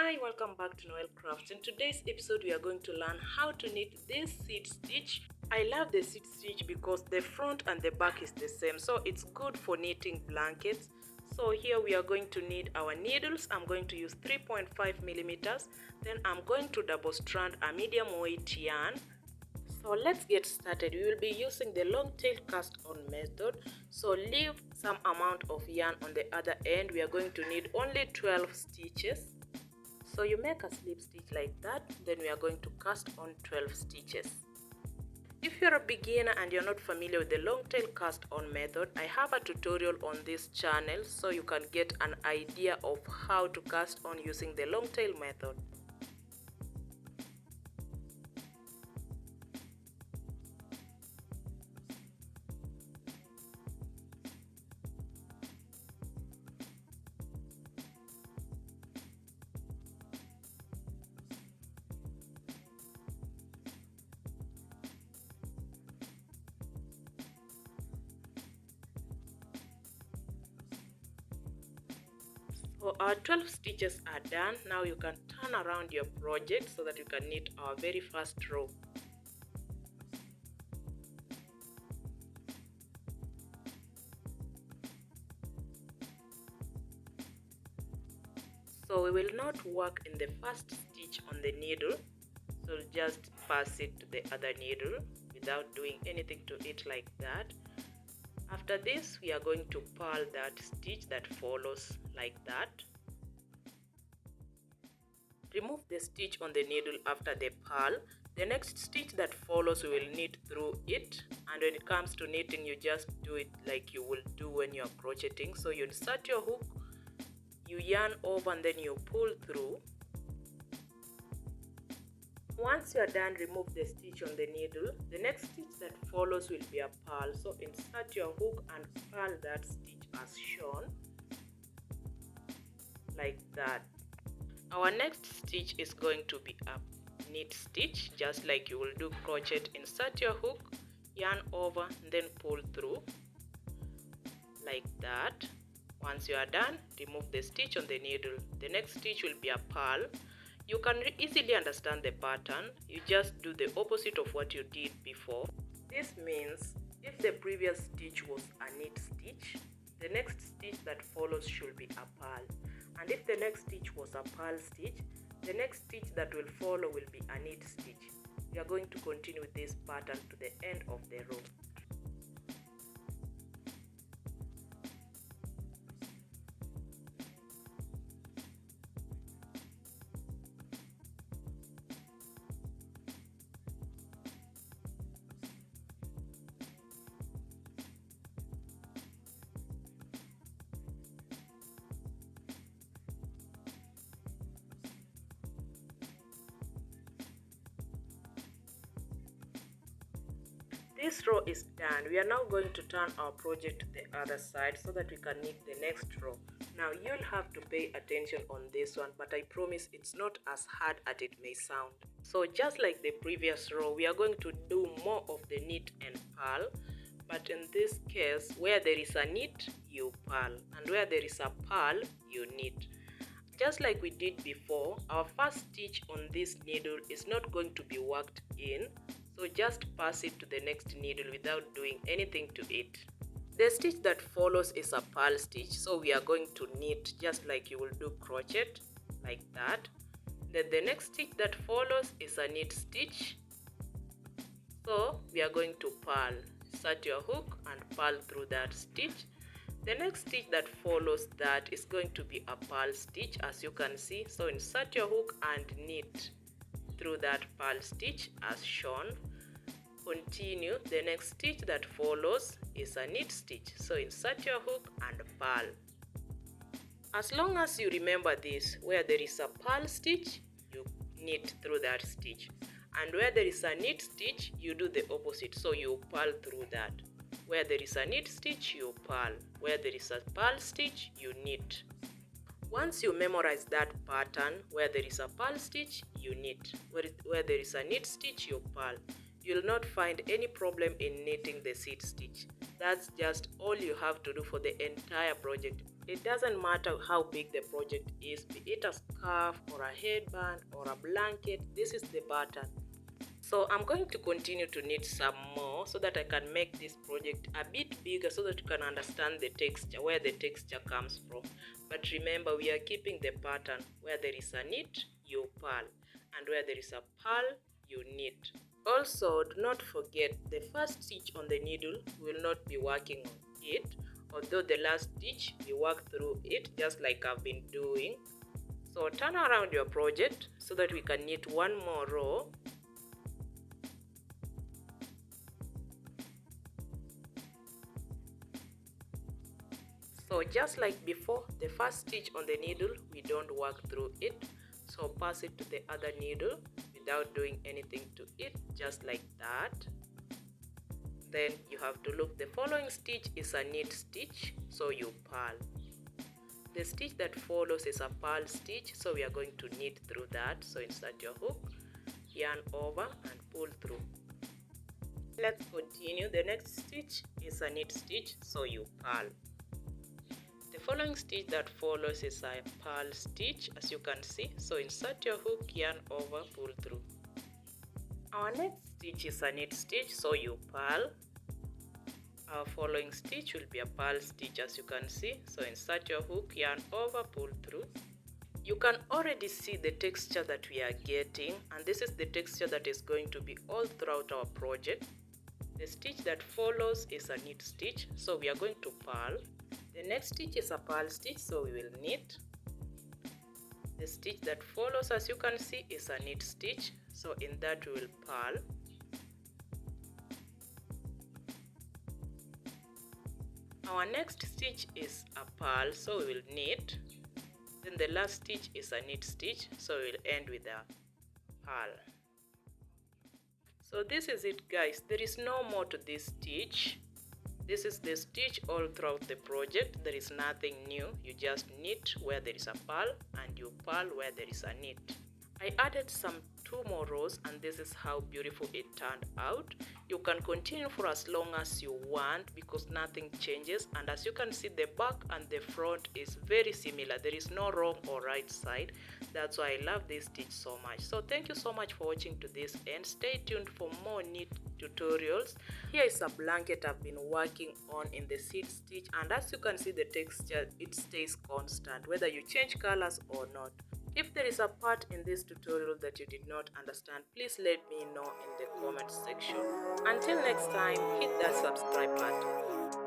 Hi, welcome back to Noelcrafts. In today's episode, we are going to learn how to knit this seed stitch. I love the seed stitch because the front and the back is the same, so it's good for knitting blankets. So here we are going to need our needles. I'm going to use 3.5 millimeters. Then I'm going to double strand a medium weight yarn. So let's get started. We will be using the long tail cast on method. So leave some amount of yarn on the other end. We are going to need only 12 stitches. So you make a slip stitch like that, then we are going to cast on 12 stitches. If you're a beginner and you're not familiar with the long tail cast on method, I have a tutorial on this channel so you can get an idea of how to cast on using the long tail method. So our 12 stitches are done. Now you can turn around your project so that you can knit our very first row. So we will not work in the first stitch on the needle, so just pass it to the other needle without doing anything to it like that. After this, we are going to purl that stitch that follows like that. Remove the stitch on the needle after the purl. The next stitch that follows, we will knit through it, and when it comes to knitting, you just do it like you will do when you are crocheting. So you insert your hook, you yarn over, and then you pull through. Once you are done, remove the stitch on the needle. The next stitch that follows will be a purl. So insert your hook and purl that stitch as shown, like that. Our next stitch is going to be a knit stitch, just like you will do crochet. Insert your hook, yarn over, and then pull through, like that. Once you are done, remove the stitch on the needle. The next stitch will be a purl. You can easily understand the pattern. You just do the opposite of what you did before. This means if the previous stitch was a knit stitch, the next stitch that follows should be a purl. And if the next stitch was a purl stitch, the next stitch that will follow will be a knit stitch. We are going to continue with this pattern to the end of the row. This row is done. We are now going to turn our project to the other side so that we can knit the next row. Now you'll have to pay attention on this one, but I promise it's not as hard as it may sound. So just like the previous row, we are going to do more of the knit and purl, but in this case, where there is a knit, you purl, and where there is a purl, you knit. Just like we did before, our first stitch on this needle is not going to be worked in, so just pass it to the next needle without doing anything to it. The stitch that follows is a purl stitch, so we are going to knit just like you will do crochet, like that. Then the next stitch that follows is a knit stitch, so we are going to purl. Insert your hook and purl through that stitch. The next stitch that follows that is going to be a purl stitch, as you can see. So insert your hook and knit through that purl stitch as shown. Continue. The next stitch that follows is a knit stitch. So insert your hook and purl. As long as you remember this, where there is a purl stitch, you knit through that stitch. And where there is a knit stitch, you do the opposite. So you purl through that. Where there is a knit stitch, you purl. Where there is a purl stitch, you knit. Once you memorize that pattern, where there is a purl stitch, you knit. Where there is a knit stitch, you purl. You'll not find any problem in knitting the seed stitch. That's just all you have to do for the entire project. It doesn't matter how big the project is, be it a scarf or a headband or a blanket, this is the pattern. So I'm going to continue to knit some more so that I can make this project a bit bigger so that you can understand the texture, where the texture comes from. But remember, we are keeping the pattern. Where there is a knit, you purl, and where there is a purl, you knit. Also, do not forget the first stitch on the needle will not be working on it, although the last stitch we work through it just like I've been doing. So turn around your project so that we can knit one more row. So just like before, the first stitch on the needle, we don't work through it. So pass it to the other needle without doing anything to it, just like that. Then you have to look, the following stitch is a knit stitch, so you purl. The stitch that follows is a purl stitch, so we are going to knit through that. So insert your hook, yarn over and pull through. Let's continue. The next stitch is a knit stitch, so you purl. The following stitch that follows is a purl stitch, as you can see. So insert your hook, yarn over, pull through. Our next stitch is a knit stitch, so you purl. Our following stitch will be a purl stitch, as you can see. So insert your hook, yarn over, pull through. You can already see the texture that we are getting, and this is the texture that is going to be all throughout our project. The stitch that follows is a knit stitch, so we are going to purl. The next stitch is a purl stitch, so we will knit. The stitch that follows, as you can see, is a knit stitch, so in that we will purl. Our next stitch is a purl, so we will knit. Then the last stitch is a knit stitch, so we will end with a purl. So this is it, guys. There is no more to this stitch. This is the stitch all throughout the project. There is nothing new. You just knit where there is a purl and you purl where there is a knit. I added some 2 more rows, and this is how beautiful it turned out. You can continue for as long as you want because nothing changes, and as you can see, the back and the front is very similar. There is no wrong or right side. That's why I love this stitch so much. So thank you so much for watching to this end. Stay tuned for more knit tutorials. Here is a blanket I've been working on in the seed stitch, and as you can see, the texture, it stays constant whether you change colors or not. If there is a part in this tutorial that you did not understand, please let me know in the comment section. Until next time, hit that subscribe button.